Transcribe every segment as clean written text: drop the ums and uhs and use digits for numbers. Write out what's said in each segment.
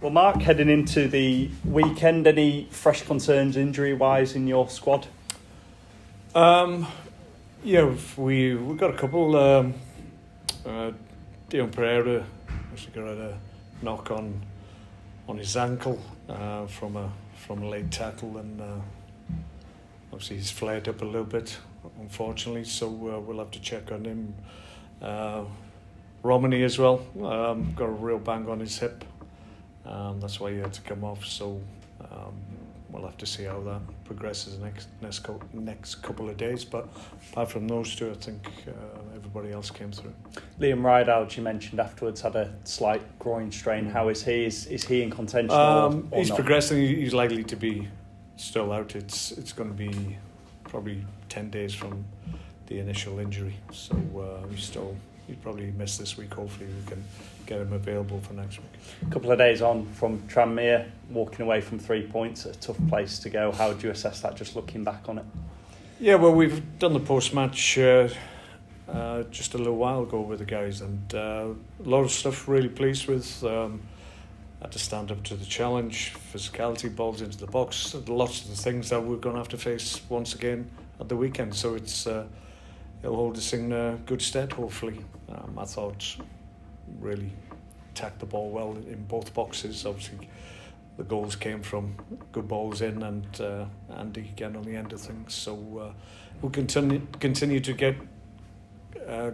Well, Mark, heading into the weekend, any fresh concerns injury-wise in your squad? Yeah, we've got a couple. Dion Pereira actually got a knock on his ankle from a late tackle, and obviously he's flared up a little bit, unfortunately. So we'll have to check on him. Romani as well, got a real bang on his hip. That's why he had to come off. So we'll have to see how that progresses next couple of days. But apart from those two, I think everybody else came through. Liam Rideout, you mentioned afterwards, had a slight groin strain. How is he? Is he in contention or he's not? progressing. He's likely to be still out. It's going to be probably 10 days from the initial injury. So he'll probably miss this week. Hopefully we can get him available for next week. A couple of days on from Tranmere, walking away from 3 points, a tough place to go. How do you assess that, just looking back on it? Yeah, well, we've done the post-match just a little while ago with the guys, and a lot of stuff really pleased with. Had to stand up to the challenge, physicality, balls into the box, lots of the things that we're going to have to face once again at the weekend. So it'll hold us in good stead, hopefully. I thought really attacked the ball well in both boxes. Obviously, the goals came from good balls in and Andy getting on the end of things. So we'll continue to get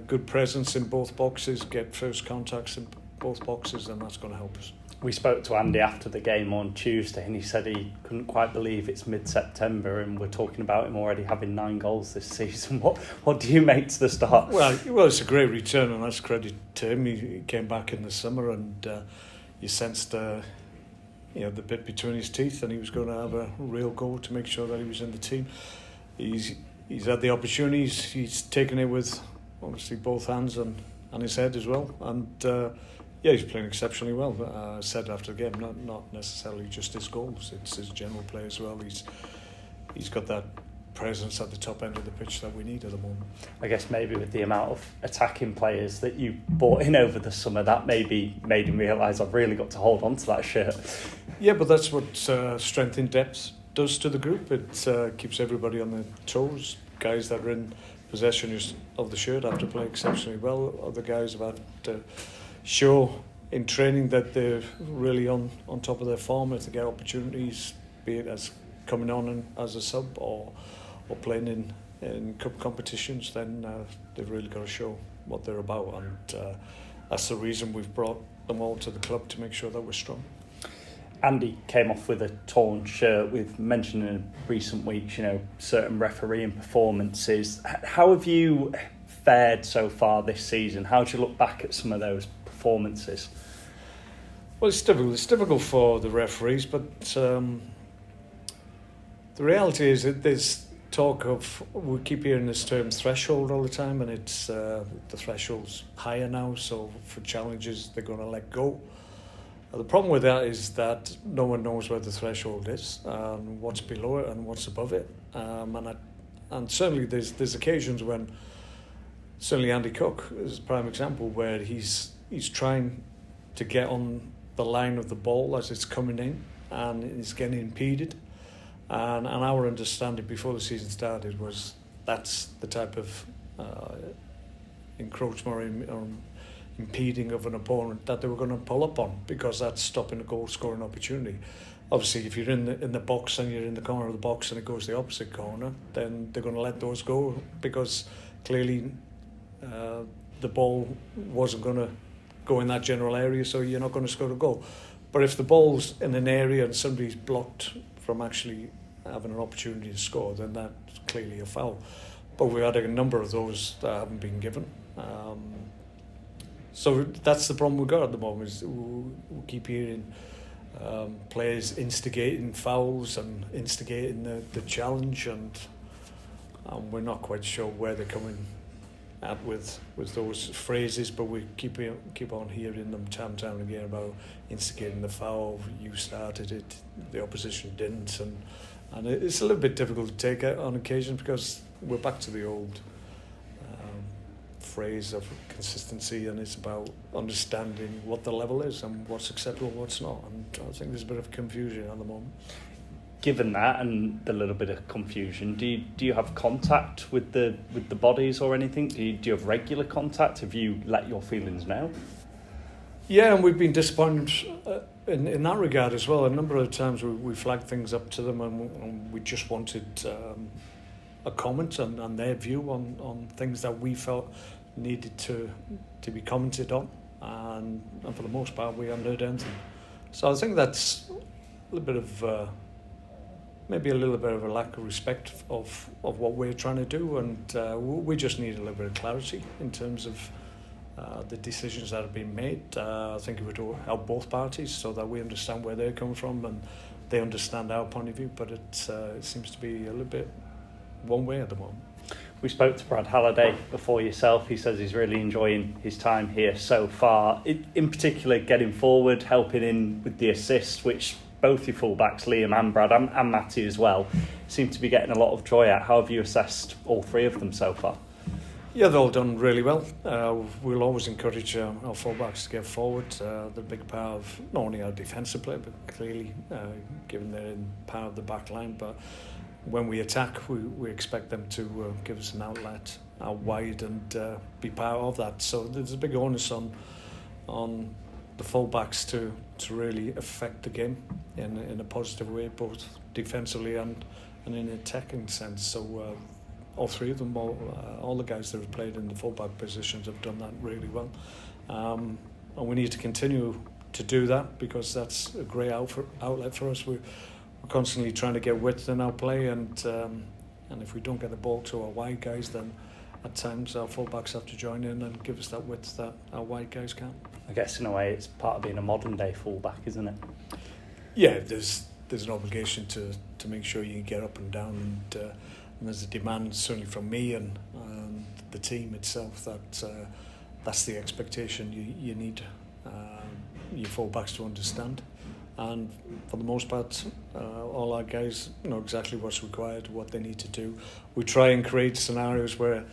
good presence in both boxes, get first contacts in both boxes, and that's going to help us. We spoke to Andy after the game on Tuesday, and he said he couldn't quite believe it's mid-September and we're talking about him already having 9 goals this season. What do you make to the start? Well, it's a great return, and that's credit to him. He came back in the summer, and you sensed the bit between his teeth, and he was going to have a real go to make sure that he was in the team. He's had the opportunities. He's taken it with obviously both hands and his head as well, and. Yeah, he's playing exceptionally well. I said after the game, not necessarily just his goals, it's his general play as well. He's got that presence at the top end of the pitch that we need at the moment. I guess maybe with the amount of attacking players that you brought in over the summer, that maybe made him realise I've really got to hold on to that shirt. Yeah, but that's what strength in depth does to the group. It keeps everybody on their toes. Guys that are in possession of the shirt have to play exceptionally well. Other guys have had to show in training that they're really on top of their form. If they get opportunities, be it as coming on and as a sub or playing in cup competitions, then they've really got to show what they're about, and that's the reason we've brought them all to the club, to make sure that we're strong. Andy came off with a torn shirt. We've mentioned in recent weeks, certain refereeing performances. How have you fared so far this season? How do you look back at some of those performances? Well, it's difficult. It's difficult for the referees, but the reality is that there's talk of, we keep hearing this term threshold all the time, and it's the threshold's higher now, so for challenges they're going to let go. The problem with that is that no one knows where the threshold is, and what's below it and what's above it, and certainly there's occasions when, certainly Andy Cook is a prime example, where he's trying to get on the line of the ball as it's coming in, and it's getting impeded. And our understanding before the season started was that's the type of encroachment or impeding of an opponent that they were going to pull up on, because that's stopping a goal scoring opportunity. Obviously, if you're in the box and you're in the corner of the box and it goes the opposite corner, then they're going to let those go, because clearly the ball wasn't going to go in that general area, so you're not going to score a goal. But if the ball's in an area and somebody's blocked from actually having an opportunity to score, then that's clearly a foul. But we had a number of those that haven't been given. So that's the problem we've got at the moment, is we keep hearing players instigating fouls and instigating the challenge, and we're not quite sure where they're coming at with those phrases, but we keep on hearing them time and time again about instigating the foul. You started it, the opposition didn't, and it's a little bit difficult to take it on occasion, because we're back to the old phrase of consistency, and it's about understanding what the level is and what's acceptable, what's not. And I think there's a bit of confusion at the moment. Given that and the little bit of confusion, do you have contact with the bodies or anything? Do you have regular contact? Have you let your feelings know? Yeah, and we've been disappointed in that regard as well. A number of times we flagged things up to them, and we just wanted a comment and their view on things that we felt needed to be commented on, and for the most part we haven't heard anything. So I think that's a little bit of maybe a little bit of a lack of respect of what we're trying to do, and we just need a little bit of clarity in terms of the decisions that have been made. I think it would help both parties so that we understand where they're coming from and they understand our point of view, but it seems to be a little bit one way at the moment. We spoke to Brad Halliday before yourself. He says he's really enjoying his time here so far. In particular, getting forward, helping in with the assists, which both your fullbacks, Liam and Brad, and Matty as well, seem to be getting a lot of joy at. How have you assessed all three of them so far? Yeah, they've all done really well. We'll always encourage our fullbacks to get forward. They're a big part of not only our defensive play, but clearly, given they're in part of the back line. But when we attack, we expect them to give us an outlet out wide and be part of that. So there's a big onus on the fullbacks to really affect the game in a positive way, both defensively and in an attacking sense. So all three of them, all the guys that have played in the fullback positions have done that really well. And we need to continue to do that, because that's a great outlet for us. We're constantly trying to get width in our play, and if we don't get the ball to our wide guys, then at times our fullbacks have to join in and give us that width that our wide guys can't. I guess in a way it's part of being a modern day fullback, isn't it? Yeah, there's an obligation to make sure you can get up and down, and there's a demand certainly from me and the team itself that that's the expectation you need your fullbacks to understand. And for the most part, all our guys know exactly what's required, what they need to do. We try and create scenarios where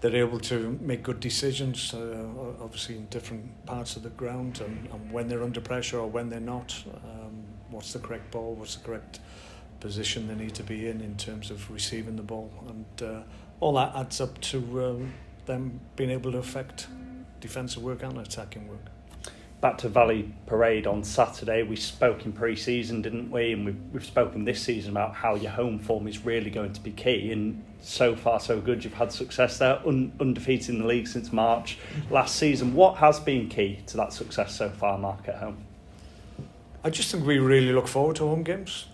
they're able to make good decisions, obviously in different parts of the ground, and when they're under pressure or when they're not. What's the correct ball, what's the correct position they need to be in terms of receiving the ball. And all that adds up to them being able to affect defensive work and attacking work. Back to Valley Parade on Saturday. We spoke in pre-season, didn't we? And we've spoken this season about how your home form is really going to be key. And so far, so good. You've had success there, undefeated in the league since March last season. What has been key to that success so far, Mark, at home? I just think we really look forward to home games.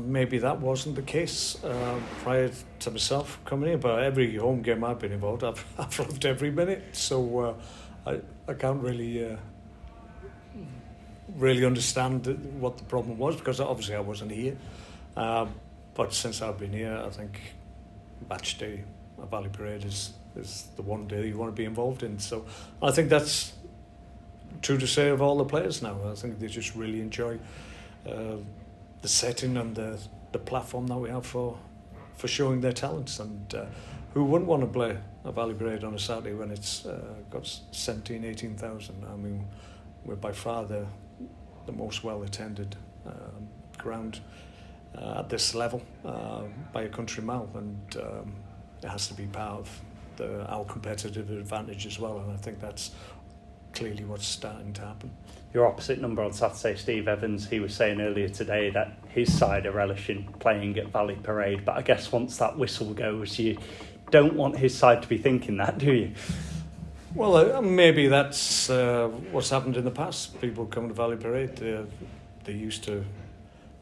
Maybe that wasn't the case prior to myself coming in, but every home game I've been involved, I've loved every minute. So I can't really understand what the problem was, because obviously I wasn't here. But since I've been here, I think match day at Valley Parade is the one day you want to be involved in. So I think that's true to say of all the players now. I think they just really enjoy the setting and the platform that we have for showing their talents. And who wouldn't want to play a Valley Parade on a Saturday when it's got 17,000, 18,000? I mean, we're by far the most well-attended ground at this level by a country mile, and it has to be part of our competitive advantage as well, and I think that's clearly what's starting to happen. Your opposite number on Saturday, Steve Evans, he was saying earlier today that his side are relishing playing at Valley Parade, but I guess once that whistle goes, you don't want his side to be thinking that, do you? Well, maybe that's what's happened in the past. People come to Valley Parade, they're used to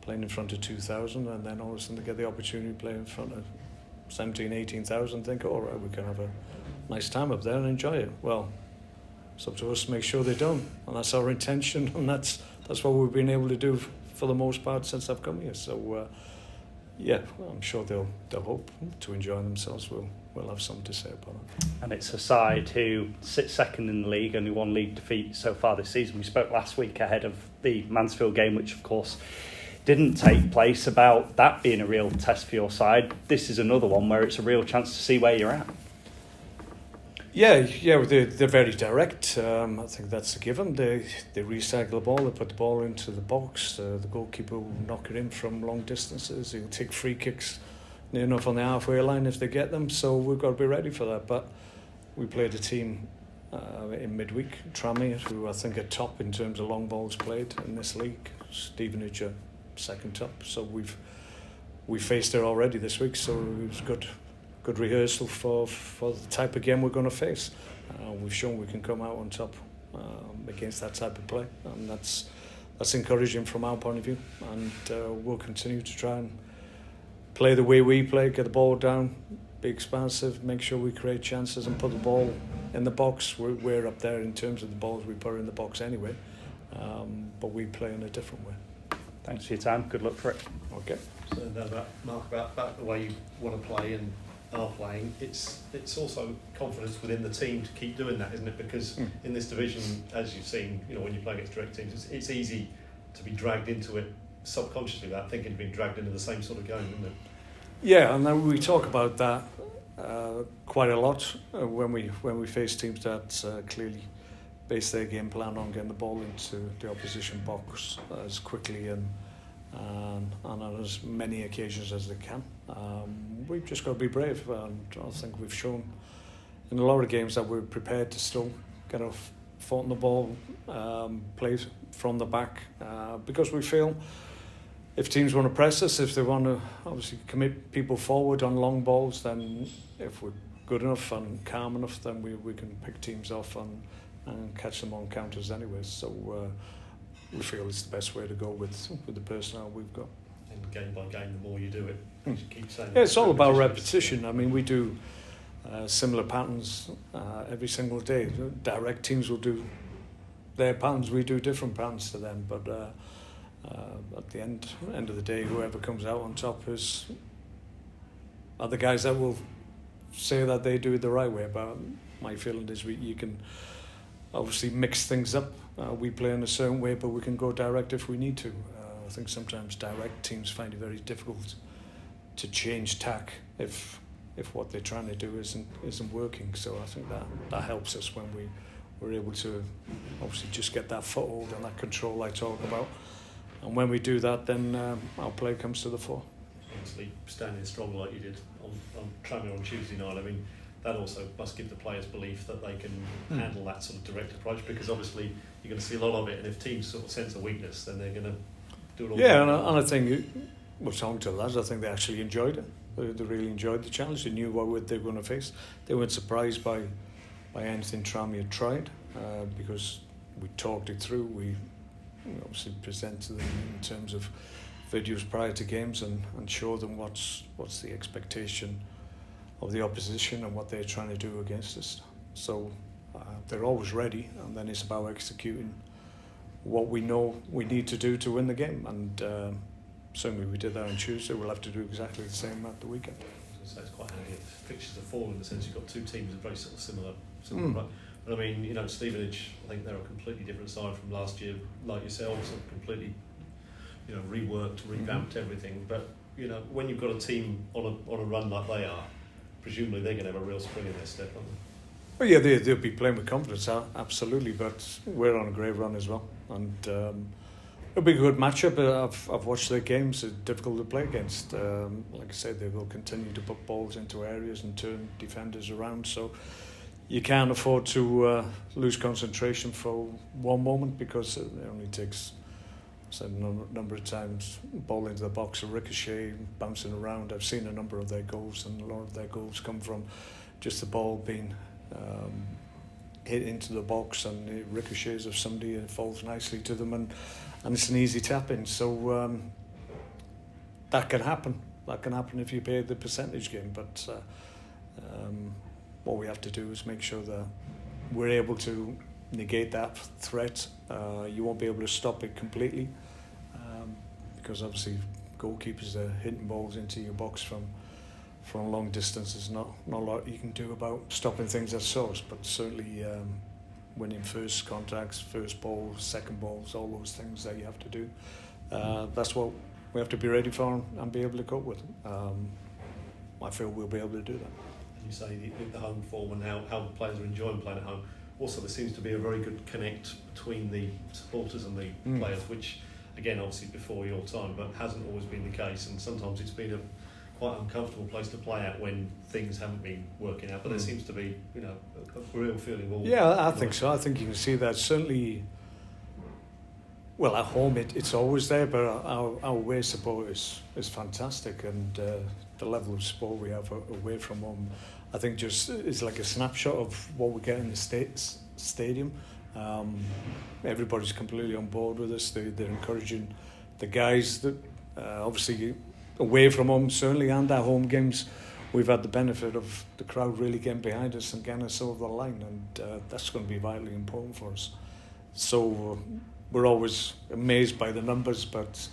playing in front of 2,000, and then all of a sudden they get the opportunity to play in front of 17,000, 18,000, think, all right, we can have a nice time up there and enjoy it. Well, it's up to us to make sure they don't, and that's our intention, and that's what we've been able to do for the most part since I've come here. So, yeah, well, I'm sure they'll hope to enjoy themselves. We'll have something to say about it. And it's a side who sits second in the league, only one league defeat so far this season. We spoke last week ahead of the Mansfield game, which of course didn't take place, about that being a real test for your side. This is another one where it's a real chance to see where you're at. Yeah, they're very direct. I think that's a given. They recycle the ball, they put the ball into the box. The goalkeeper will knock it in from long distances. He'll take free kicks near enough on the halfway line if they get them. So we've got to be ready for that. But we played a team in midweek, Tranmere, who I think are top in terms of long balls played in this league. Stevenage are second top. So we faced her already this week. So it was good rehearsal for the type of game we're going to face. We've shown we can come out on top against that type of play, and that's encouraging from our point of view. And we'll continue to try and play the way we play, get the ball down, be expansive, make sure we create chances and put the ball in the box. We're up there in terms of the balls we put in the box anyway, but we play in a different way. Thanks for your time. Good luck for it. Okay. So about the way you want to play and are playing, it's also confidence within the team to keep doing that, isn't it? Because in this division, as you've seen, when you play against direct teams, it's easy to be dragged into it subconsciously without thinking of being dragged into the same sort of game, isn't it? Yeah, and then we talk about that quite a lot when we face teams that clearly base their game plan on getting the ball into the opposition box as quickly and on as many occasions as they can. We've just got to be brave, and I think we've shown in a lot of games that we're prepared to still get our foot on the ball, play from the back, because we feel if teams want to press us, if they want to obviously commit people forward on long balls, then if we're good enough and calm enough, then we can pick teams off and catch them on counters anyway. So we feel it's the best way to go with the personnel we've got. And game by game, the more you do it, you keep saying. Yeah, it's all about repetition. I mean, we do similar patterns every single day. Direct teams will do their patterns, we do different patterns to them, but at the end of the day, whoever comes out on top are the guys that will say that they do it the right way. But my feeling is you can obviously mix things up. We play in a certain way, but we can go direct if we need to. I think sometimes direct teams find it very difficult to change tack if what they're trying to do isn't working. So I think that helps us when we're able to obviously just get that foothold and that control I talk about. And when we do that, then our play comes to the fore. Obviously, standing strong like you did on Tranmere on Tuesday night, I mean, that also must give the players belief that they can handle that sort of direct approach, because obviously you're going to see a lot of it, and if teams sort of sense a weakness, then they're going to do it all. Yeah, and I think we're talking to the lads, I think they actually enjoyed it. They really enjoyed the challenge. They knew what they were going to face. They weren't surprised by anything Tranmere tried, because we talked it through. We obviously present to them in terms of videos prior to games and show them what's the expectation of the opposition and what they're trying to do against us. So they're always ready, and then it's about executing what we know we need to do to win the game. And certainly we did that on Tuesday. We'll have to do exactly the same at the weekend. So it's quite handy if fixtures are falling, in the sense you've got two teams of very sort of similar. Right? But I mean, Stevenage, I think they're a completely different side from last year, like yourselves, completely, reworked, revamped everything. But when you've got a team on a run like they are, presumably they're going to have a real spring in their step, aren't they? Well, yeah, they'll be playing with confidence, absolutely. But we're on a great run as well, and it'll be a good matchup. I've watched their games; they're difficult to play against. Like I said, they will continue to put balls into areas and turn defenders around. So you can't afford to lose concentration for one moment, because it only takes, I've said a number of times, ball into the box, a ricochet, bouncing around. I've seen a number of their goals, and a lot of their goals come from just the ball being hit into the box, and it ricochets of somebody and it falls nicely to them, and it's an easy tap in. So that can happen. That can happen if you play the percentage game, but what we have to do is make sure that we're able to negate that threat. You won't be able to stop it completely, because obviously goalkeepers are hitting balls into your box from long distance. There's not a lot you can do about stopping things at source, but certainly winning first contacts, first balls, second balls, all those things that you have to do. That's what we have to be ready for and be able to cope with. I feel we'll be able to do that. you say the home form and how the players are enjoying playing at home. Also, there seems to be a very good connect between the supporters and the players, which, again, obviously before your time, but hasn't always been the case. And sometimes it's been a quite uncomfortable place to play at when things haven't been working out. But there seems to be, a real feeling all. Yeah, I think so. I think you can see that certainly. Well, at home it's always there, but our away support is fantastic, and the level of support we have away from home, I think, just is like a snapshot of what we get in the stadium. Everybody's completely on board with us. They're encouraging the guys that obviously away from home certainly, and at home games we've had the benefit of the crowd really getting behind us and getting us over the line, and that's going to be vitally important for us. So we're always amazed by the numbers, but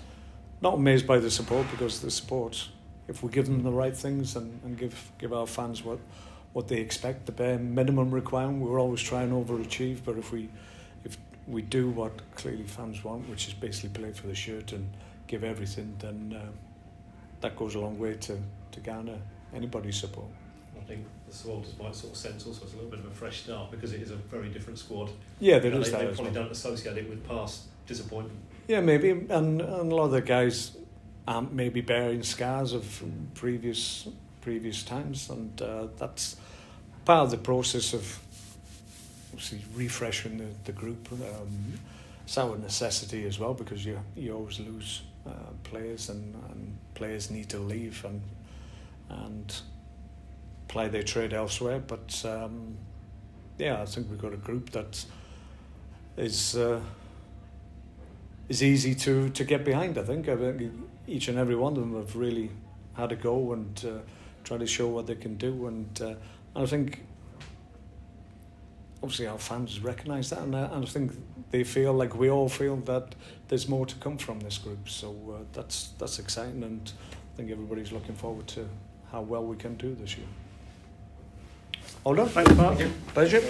not amazed by the support, because the support, if we give them the right things and give our fans what they expect, the bare minimum requirement, we're always trying to overachieve. But if we do what clearly fans want, which is basically play for the shirt and give everything, then that goes a long way to garner anybody's support. I think the supporters might sort of sense also it's a little bit of a fresh start, because it is a very different squad. Yeah, there is that They as probably well. don't associate it with past disappointment. Yeah, maybe, and a lot of the guys aren't maybe bearing scars of previous times, and that's part of the process of obviously refreshing the group. It's our necessity as well, because you always lose players, and players need to leave and play their trade elsewhere. But I think we've got a group that is easy to get behind. I think each and every one of them have really had a go and try to show what they can do, and I think obviously our fans recognise that, and I think they feel like we all feel that there's more to come from this group. So that's exciting, and I think everybody's looking forward to how well we can do this year. All done. Thanks, Mark. Pleasure.